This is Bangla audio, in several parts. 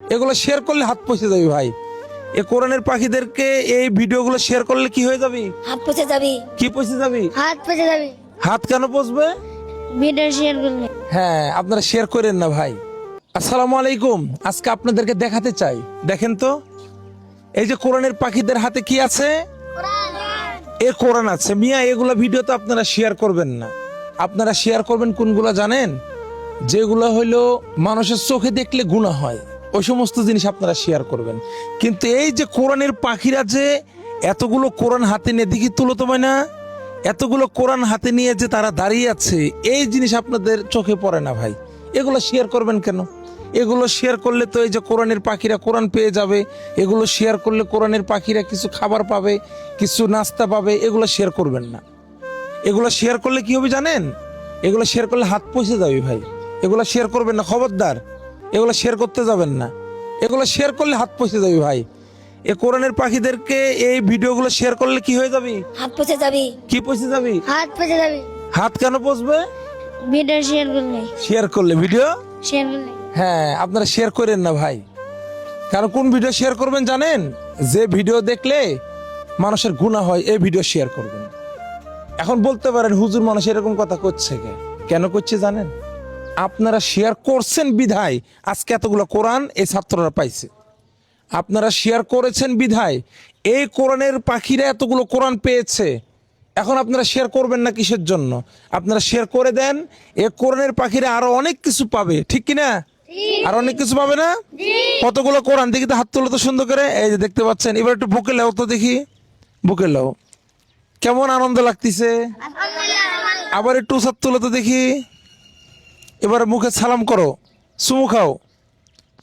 এগুলো শেয়ার করলে হাত পচে যাবে ভাই। এ কোরআনের পাখিদেরকে এই ভিডিওগুলো শেয়ার করলে কি হয়ে যাবে? হাত পচে যাবি। কি পচে যাবে? হাত পচে যাবি। হাত কেন পচবে? ভিডিও শেয়ার করলে। হ্যাঁ, আপনারা শেয়ার করেন না ভাই। আসসালামু আলাইকুম। আজকে আপনাদেরকে দেখাতে চাই, দেখেন তো এই যে কোরআনের পাখিদের হাতে কি আছে? এ কোরআন আছে মিয়া। এগুলা ভিডিও তো আপনারা শেয়ার করবেন না। আপনারা শেয়ার করবেন কোনগুলা জানেন? যেগুলো হইলো মানুষের চোখে দেখলে গুনাহ হয়, ওই সমস্ত জিনিস আপনারা শেয়ার করবেন। কিন্তু এই যে কোরআনের পাখিরা যে এতগুলো কোরআন হাতে নিয়ে, দেখি তুলো তোমায় না, এতগুলো কোরআন হাতে নিয়ে যে তারা দাঁড়িয়ে আছে, এই জিনিস আপনাদের চোখে পড়ে না ভাই। এগুলো শেয়ার করবেন কেন? এগুলো শেয়ার করলে তো এই যে কোরআনের পাখিরা কোরআন পেয়ে যাবে। এগুলো শেয়ার করলে কোরআনের পাখিরা কিছু খাবার পাবে, কিছু নাস্তা পাবে। এগুলো শেয়ার করবেন না। এগুলো শেয়ার করলে কি হবে জানেন? এগুলো শেয়ার করলে হাত পচে যাবে ভাই। এগুলো শেয়ার করবেন না, খবরদার। এগুলো শেয়ার করতে যাবেন না। এগুলো শেয়ার করলে হাত পচে যাবে ভাই। এ কোরআনের পাখিদেরকে এই ভিডিওগুলো শেয়ার করলে কি হয়ে যাবে? হাত পচে যাবি। কি পচে যাবে? হাত পচে যাবি। হাত কেন পচবে? ভিডিও শেয়ার করলে। শেয়ার করলে ভিডিও। শেয়ার করলে। হ্যাঁ, আপনারা শেয়ার করেন না ভাই। কারণ কোন ভিডিও শেয়ার করবেন জানেন? যে ভিডিও দেখলে মানুষের গুনাহ হয়, এই ভিডিও শেয়ার করবেন। এখন বলতে পারেন হুজুর মানুষ এরকম কথা করছে কেন করছে জানেন? আপনারা শেয়ার করছেন বিধায় আজকে এতগুলো কোরআন এই ছাত্ররা পাইছে। আপনারা শেয়ার করেছেন বিধায় এই কোরআনের পাখিরা এতগুলো কোরআন পেয়েছে। এখন আপনারা শেয়ার করবেন না কিসের জন্য? আপনারা শেয়ার করে দেন, এই কোরআনের পাখিরা আরো অনেক কিছু পাবে, ঠিক কিনা? আর অনেক কিছু পাবে না? কতগুলো কোরআন দেখি তো, হাত তোলো তো সুন্দর করে। এই যে দেখতে পাচ্ছেন। এবার একটু বুকে লাও তো দেখি, বুকে লাও। কেমন আনন্দ লাগতেছে? আবার একটু উসাদ তুলো তো দেখি। এবার মুখে সালাম করো, চুমু খাও,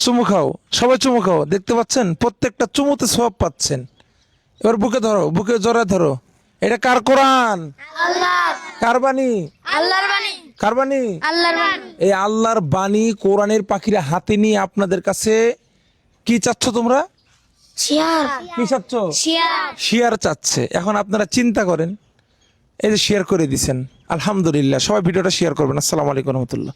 চুমু খাও, সবাই চুমু খাও। দেখতে পাচ্ছেন প্রত্যেকটা চুমুতে সওয়াব পাচ্ছেন। এবার বুকে ধরো, বুকে জড়ায় ধরো। এটা কার কোরআন? কার বাণী? আল্লাহর বাণী। কার বাণী? আল্লাহর বাণী। এই আল্লাহর বাণী কোরআনের পাখিরা হাতে নিয়ে আপনাদের কাছে কি চাচ্ছ তোমরা? শেয়ার। কি চাচ্ছ? শেয়ার। শেয়ার চাচ্ছে। এখন আপনারা চিন্তা করেন, এই যে শেয়ার করে দিছেন, আলহামদুলিল্লাহ। সবাই ভিডিওটা শেয়ার করবেন। আসসালামু আলাইকুম রহমতুল্লাহ।